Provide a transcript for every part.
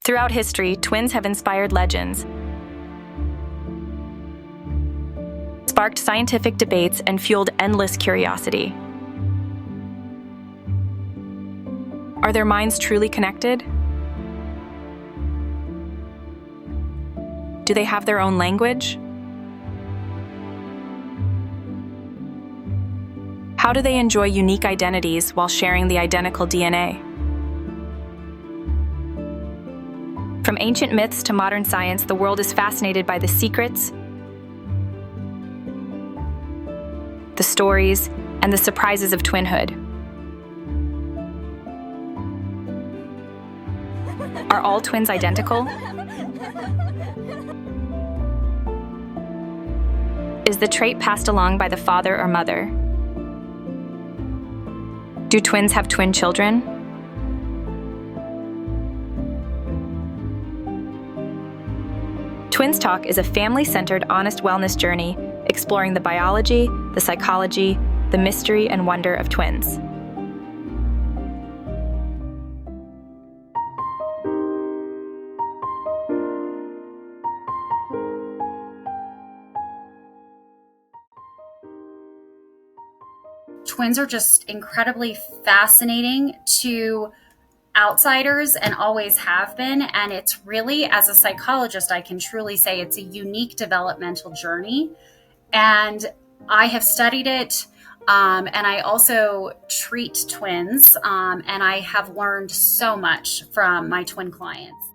Throughout history, twins have inspired legends, sparked scientific debates, and fueled endless curiosity. Are their minds truly connected? Do they have their own language? How do they enjoy unique identities while sharing the identical DNA? From ancient myths to modern science, the world is fascinated by the secrets, the stories, and the surprises of twinhood. Are all twins identical? Is the trait passed along by the father or mother? Do twins have twin children? Twins Talk is a family-centered, honest wellness journey exploring the biology, the psychology, the mystery, and wonder of twins. Twins are just incredibly fascinating to outsiders and always have been. And it's really, as a psychologist, I can truly say it's a unique developmental journey. And I have studied it. And I also treat twins. And I have learned so much from my twin clients.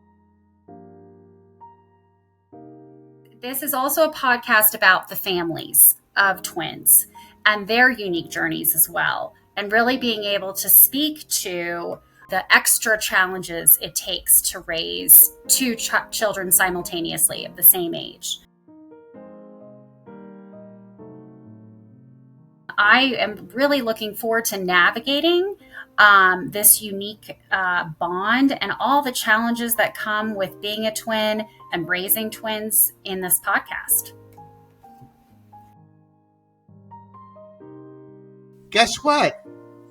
This is also a podcast about the families of twins and their unique journeys as well, and really being able to speak to the extra challenges it takes to raise two children simultaneously of the same age. I am really looking forward to navigating this unique bond and all the challenges that come with being a twin and raising twins in this podcast. Guess what?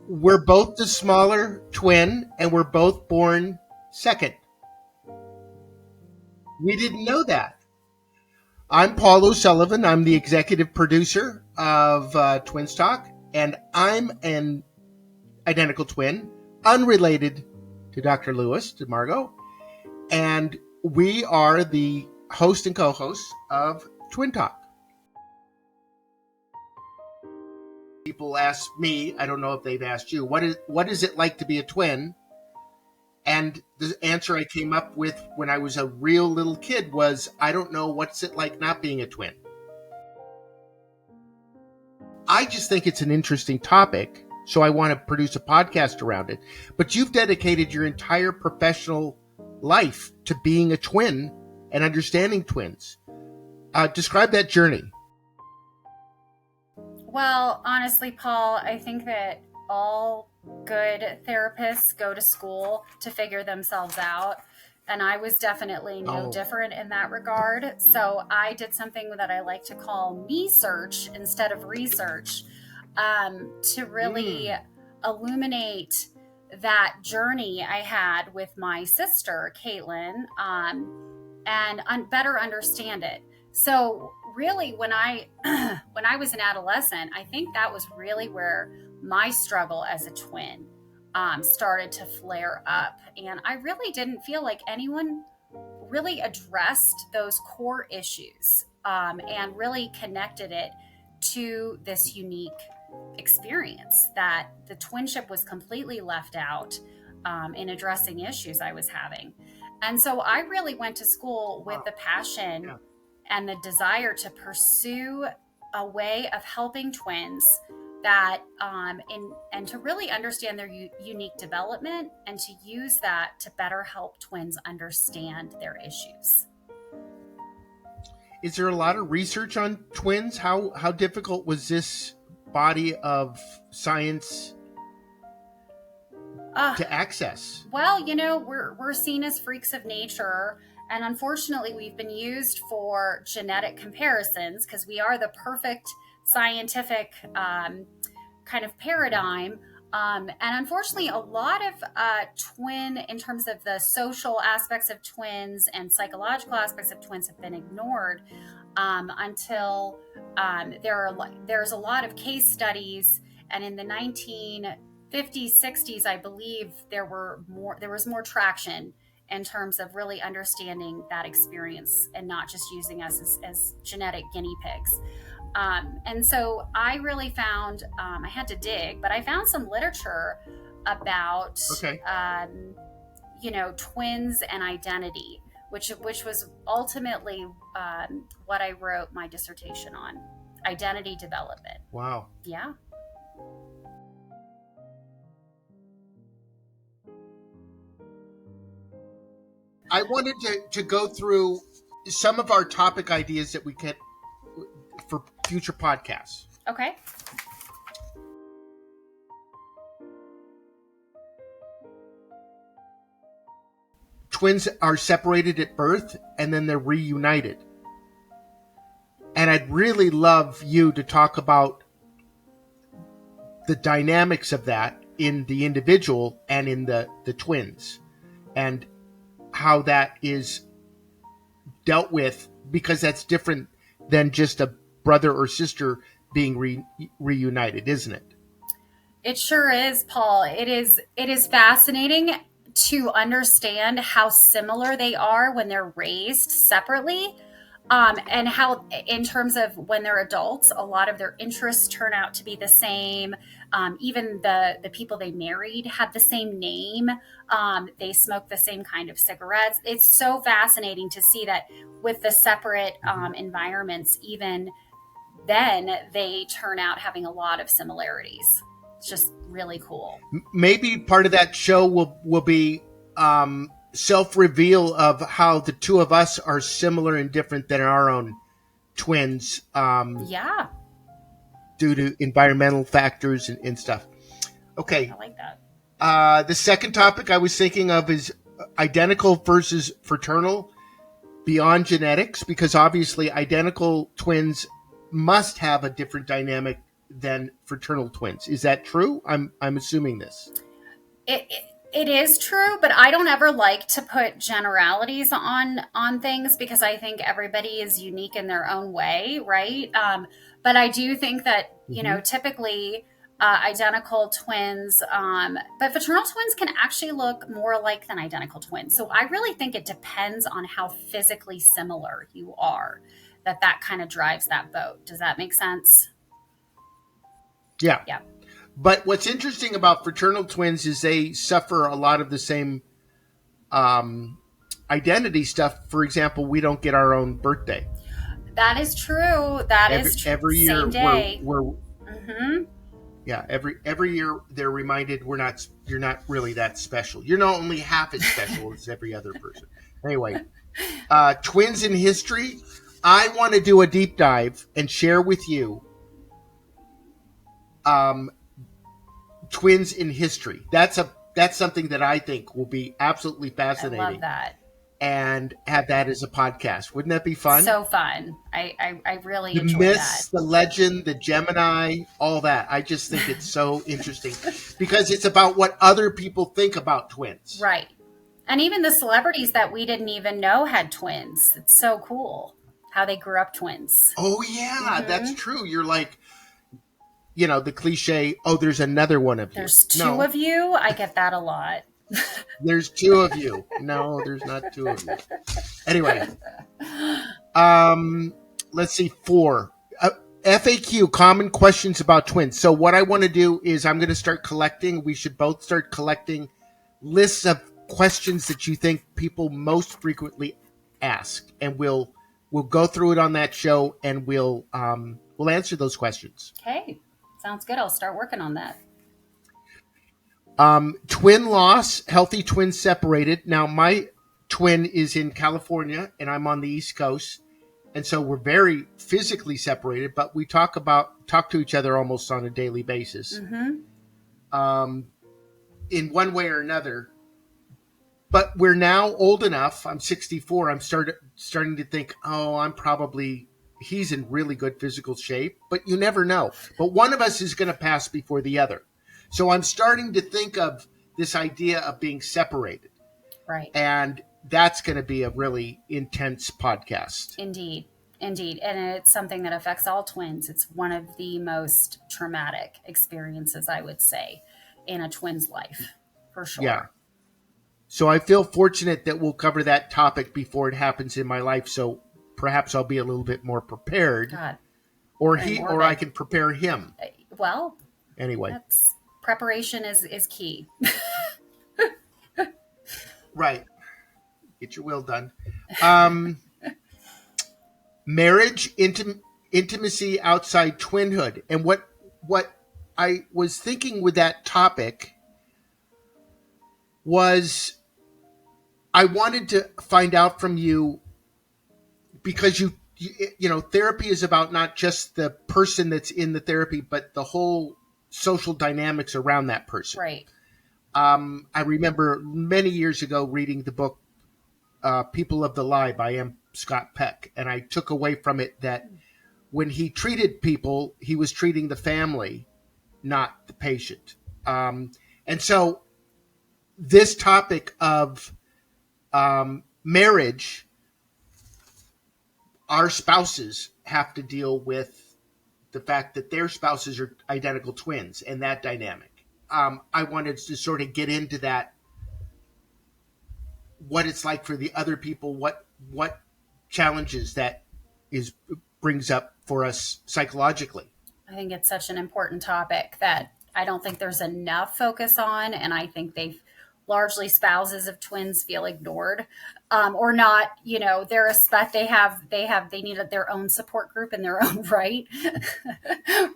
We're both the smaller twin, and we're both born second. We didn't know that. I'm Paul O'Sullivan. I'm the executive producer of Twins Talk, and I'm an identical twin, unrelated to Dr. Lewis, to Margot, and we are the host and co-host of Twin Talk. People ask me, I don't know if they've asked you, what is it like to be a twin? And the answer I came up with when I was a real little kid was, I don't know what's it like not being a twin. I just think it's an interesting topic, so I want to produce a podcast around it. But you've dedicated your entire professional life to being a twin and understanding twins. Describe that journey. Well, honestly, Paul, I think that all good therapists go to school to figure themselves out. And I was definitely no different in that regard. So I did something that I like to call me-search instead of research, to really illuminate that journey I had with my sister, Caitlin, and better understand it. So really, when I was an adolescent, I think that was really where my struggle as a twin started to flare up. And I really didn't feel like anyone really addressed those core issues and really connected it to this unique experience, that the twinship was completely left out in addressing issues I was having. And so I really went to school with the passion and the desire to pursue a way of helping twins that and to really understand their unique development and to use that to better help twins understand their issues. Is there a lot of research on twins? How difficult was this body of science to access? Well, we're seen as freaks of nature. And unfortunately, we've been used for genetic comparisons because we are the perfect scientific kind of paradigm And unfortunately, a lot of twin, in terms of the social aspects of twins and psychological aspects of twins, have been ignored until there's a lot of case studies. And in the 1950s, 60s, I believe there was more traction in terms of really understanding that experience and not just using us as genetic guinea pigs. And so I really found, I had to dig, but I found some literature about, twins and identity, which was ultimately what I wrote my dissertation on, identity development. Wow. Yeah. I wanted to go through some of our topic ideas that we get for future podcasts. Okay. Twins are separated at birth and then they're reunited. And I'd really love you to talk about the dynamics of that in the individual and in the twins, and how that is dealt with, because that's different than just a brother or sister being reunited, isn't it? It sure is, Paul. It is fascinating to understand how similar they are when they're raised separately, and how, in terms of when they're adults, a lot of their interests turn out to be the same. Even the people they married had the same name. They smoked the same kind of cigarettes. It's so fascinating to see that with the separate environments, even then they turn out having a lot of similarities. It's just really cool. Maybe part of that show will be self-reveal of how the two of us are similar and different than our own twins. Yeah. Due to environmental factors and stuff. Okay. I like that. The second topic I was thinking of is identical versus fraternal beyond genetics, because obviously identical twins must have a different dynamic than fraternal twins. Is that true? I'm assuming this. It is true, but I don't ever like to put generalities on things, because I think everybody is unique in their own way, right? But I do think that, typically identical twins, but fraternal twins can actually look more alike than identical twins. So I really think it depends on how physically similar you are, that kind of drives that vote. Does that make sense? Yeah. Yeah. But what's interesting about fraternal twins is they suffer a lot of the same identity stuff. For example, we don't get our own birthday. That is true. That is true. Every year, same day. we're yeah. Every year they're reminded you're not really that special. You're not only half as special as every other person. Anyway, twins in history. I want to do a deep dive and share with you twins in history. That's something that I think will be absolutely fascinating. I love that. And have that as a podcast. Wouldn't that be fun? So fun. I really the enjoy myths, that. The legend, the Gemini, all that. I just think it's so interesting because it's about what other people think about twins. Right. And even the celebrities that we didn't even know had twins. It's so cool how they grew up twins. Oh, yeah, that's true. You're like, the cliche, oh, there's another one of you. There's two of you? I get that a lot. There's two of you. No, there's not two of you. Anyway, let's see, 4. FAQ, common questions about twins. So what I want to do is I'm going to start collecting. We should both start collecting lists of questions that you think people most frequently ask, and we'll go through it on that show, and we'll answer those questions. Okay, sounds good. I'll start working on that. Twin loss, healthy twins separated. Now, my twin is in California, and I'm on the East Coast, and so we're very physically separated, but we talk to each other almost on a daily basis, in one way or another. But we're now old enough. I'm 64. I'm starting to think, he's in really good physical shape, but you never know. But one of us is going to pass before the other. So I'm starting to think of this idea of being separated. Right. And that's going to be a really intense podcast. Indeed. And it's something that affects all twins. It's one of the most traumatic experiences, I would say, in a twin's life, for sure. Yeah. So I feel fortunate that we'll cover that topic before it happens in my life. So perhaps I'll be a little bit more prepared. God. Or I can prepare him. Well, anyway, preparation is key. Right. Get your will done. Marriage, intimacy outside twinhood. And what I was thinking with that topic was I wanted to find out from you, because you know, therapy is about not just the person that's in the therapy, but the whole social dynamics around that person. Right. I remember many years ago reading the book People of the Lie by M. Scott Peck, and I took away from it that when he treated people, he was treating the family, not the patient. And so this topic of marriage, our spouses have to deal with the fact that their spouses are identical twins and that dynamic. I wanted to sort of get into that, what it's like for the other people, what challenges that brings up for us psychologically. I think it's such an important topic that I don't think there's enough focus on, and I think they've largely, spouses of twins feel ignored, or not. You know, they need their own support group in their own right.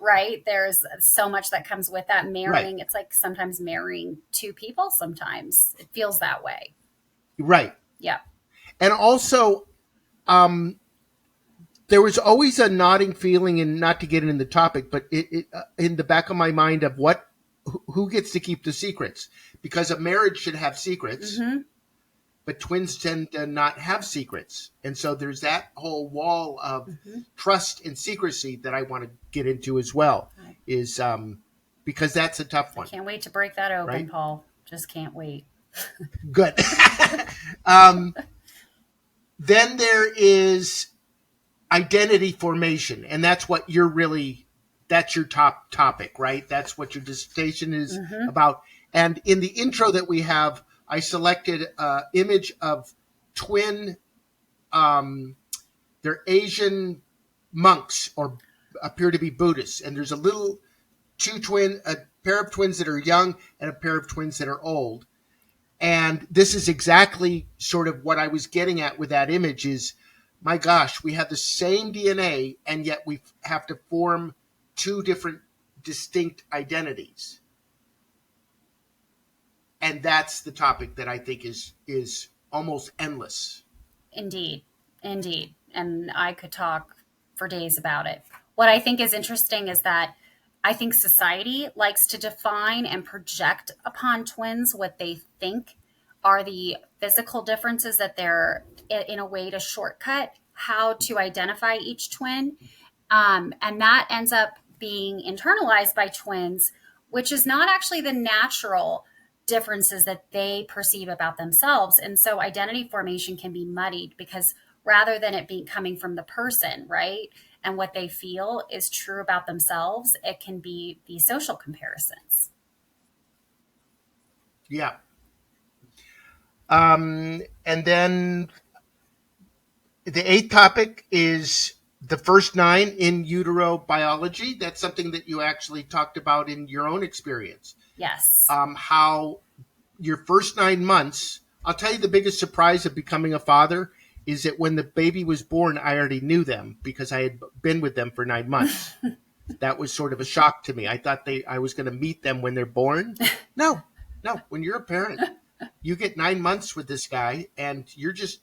Right? There's so much that comes with that marrying. Right. It's like sometimes marrying two people. Sometimes it feels that way. Right. Yeah. And also, there was always a nodding feeling, and not to get into the topic, but it in the back of my mind of who gets to keep the secrets, because a marriage should have secrets, but twins tend to not have secrets. And so there's that whole wall of trust and secrecy that I want to get into as well, is because that's a tough one. I can't wait to break that open, right? Paul. Just can't wait. Good. Then there is identity formation, and that's what that's your top topic, right? That's what your dissertation is about. And in the intro that we have, I selected an image of twin, they're Asian monks, or appear to be Buddhists. And there's a pair of twins that are young and a pair of twins that are old. And this is exactly sort of what I was getting at with that image is, my gosh, we have the same DNA, and yet we have to form two different distinct identities. And that's the topic that I think is almost endless. Indeed. And I could talk for days about it. What I think is interesting is that I think society likes to define and project upon twins what they think are the physical differences, that they're in a way to shortcut how to identify each twin. And that ends up being internalized by twins, which is not actually the natural differences that they perceive about themselves. And so identity formation can be muddied, because rather than it being coming from the person, right, and what they feel is true about themselves, it can be these social comparisons. Yeah. And then the eighth topic is the first 9 in utero biology. That's something that you actually talked about in your own experience. Yes. How your first 9 months, I'll tell you, the biggest surprise of becoming a father is that when the baby was born, I already knew them because I had been with them for 9 months. That was sort of a shock to me. I thought I was going to meet them when they're born. No. When you're a parent, you get 9 months with this guy, and you're just,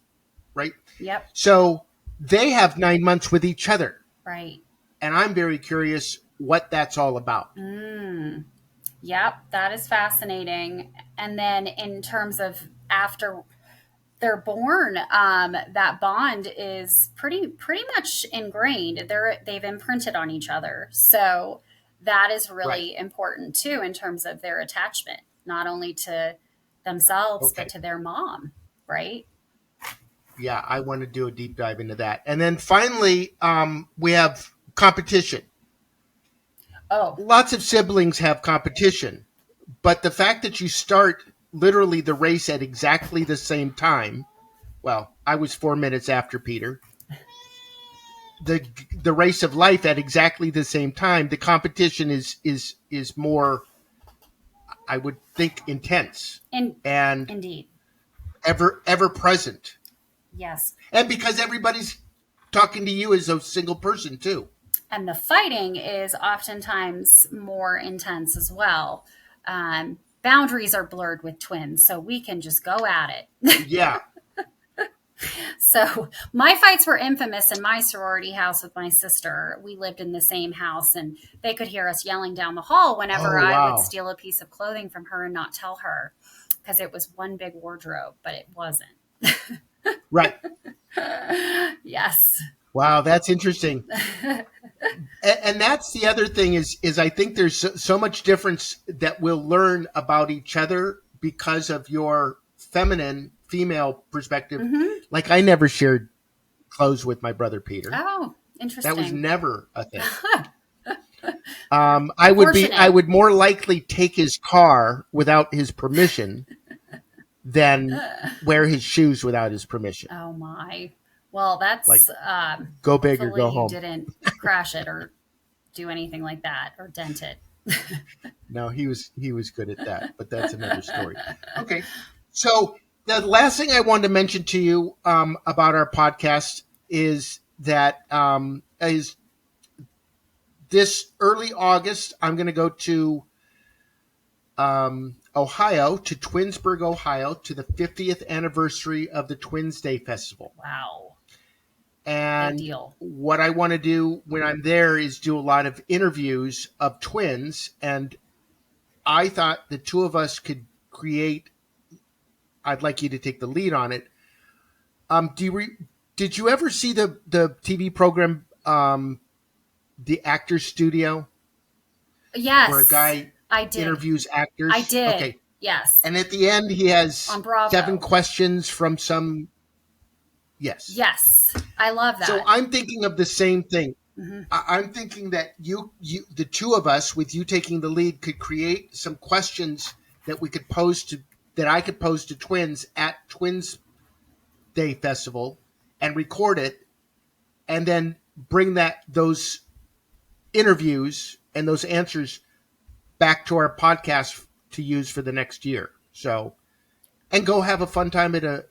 right? Yep. So they have 9 months with each other. Right. And I'm very curious what that's all about. Yep, that is fascinating. And then in terms of after they're born, that bond is pretty much ingrained. They've imprinted on each other. So that is really important too in terms of their attachment, not only to themselves, but to their mom, right? Yeah, I want to do a deep dive into that. And then finally, we have competition. Oh, Lots of siblings have competition, but the fact that you start literally the race at exactly the same time, well, I was 4 minutes after Peter. The race of life at exactly the same time, the competition is more, I would think, intense and indeed. ever present. Yes. And because everybody's talking to you as a single person too. And the fighting is oftentimes more intense as well. Boundaries are blurred with twins, so we can just go at it. Yeah. So my fights were infamous in my sorority house with my sister. We lived in the same house, and they could hear us yelling down the hall whenever I would steal a piece of clothing from her and not tell her, because it was one big wardrobe, but it wasn't. Right. Yes. Wow, that's interesting. And that's the other thing is I think there's so much difference that we'll learn about each other because of your female perspective. Mm-hmm. Like I never shared clothes with my brother Peter. Oh, interesting. That was never a thing. I would more likely take his car without his permission than wear his shoes without his permission. Oh my. Well, that's like, go big or go you home. Didn't crash it or do anything like that or dent it. No, he was good at that, but that's another story. Okay. So the last thing I wanted to mention to you about our podcast is that is this early August, I'm going to go to Ohio, to Twinsburg, Ohio, to the 50th anniversary of the Twins Day Festival. Wow. And big deal. What I want to do when I'm there is do a lot of interviews of twins. And I thought the two of us could create, I'd like you to take the lead on it. Did you ever see the TV program, The Actors Studio? Yes. Where a guy interviews actors? I did. Okay. Yes. And at the end, he has on Bravo. 7 questions from some. Yes. Yes. I love that. So I'm thinking of the same thing. Mm-hmm. I'm thinking that you, the two of us, with you taking the lead, could create some questions that we could that I could pose to twins at Twins Day Festival and record it, and then bring those interviews and those answers back to our podcast to use for the next year. So, and go have a fun time at a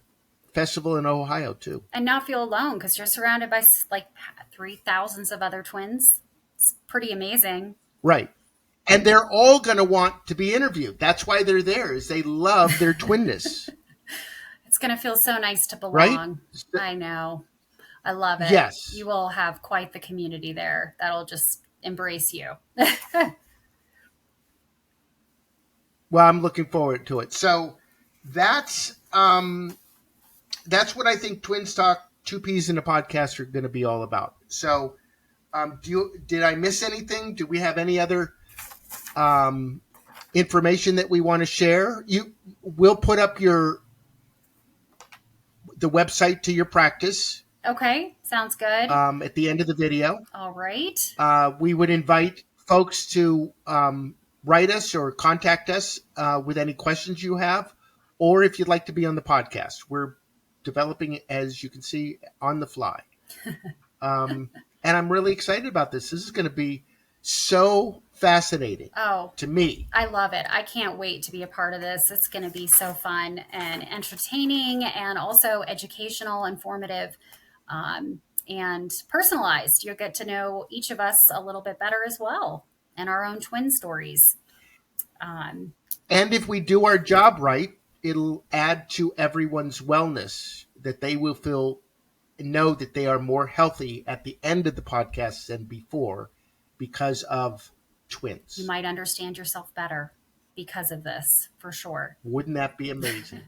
festival in Ohio too. And not feel alone because you're surrounded by like 3,000 of other twins. It's pretty amazing. Right. And they're all going to want to be interviewed. That's why they're there, is they love their twinness. It's going to feel so nice to belong. Right? I know. I love it. Yes. You will have quite the community there that'll just embrace you. Well, I'm looking forward to it. So that's what I think Twins Talk, 2 Peas in a Podcast, are going to be all about. So did I miss anything? Do we have any other information that we want to share? We'll put up the website to your practice. Okay, sounds good. At the end of the video. All right. We would invite folks to write us or contact us with any questions you have, or if you'd like to be on the podcast. We're developing it, as you can see, on the fly. And I'm really excited about this. This is going to be so fascinating to me. I love it. I can't wait to be a part of this. It's going to be so fun and entertaining and also educational, informative, and personalized. You'll get to know each of us a little bit better as well and our own twin stories. And if we do our job right, it'll add to everyone's wellness, that they will know that they are more healthy at the end of the podcast than before because of twins. You might understand yourself better because of this, for sure. Wouldn't that be amazing?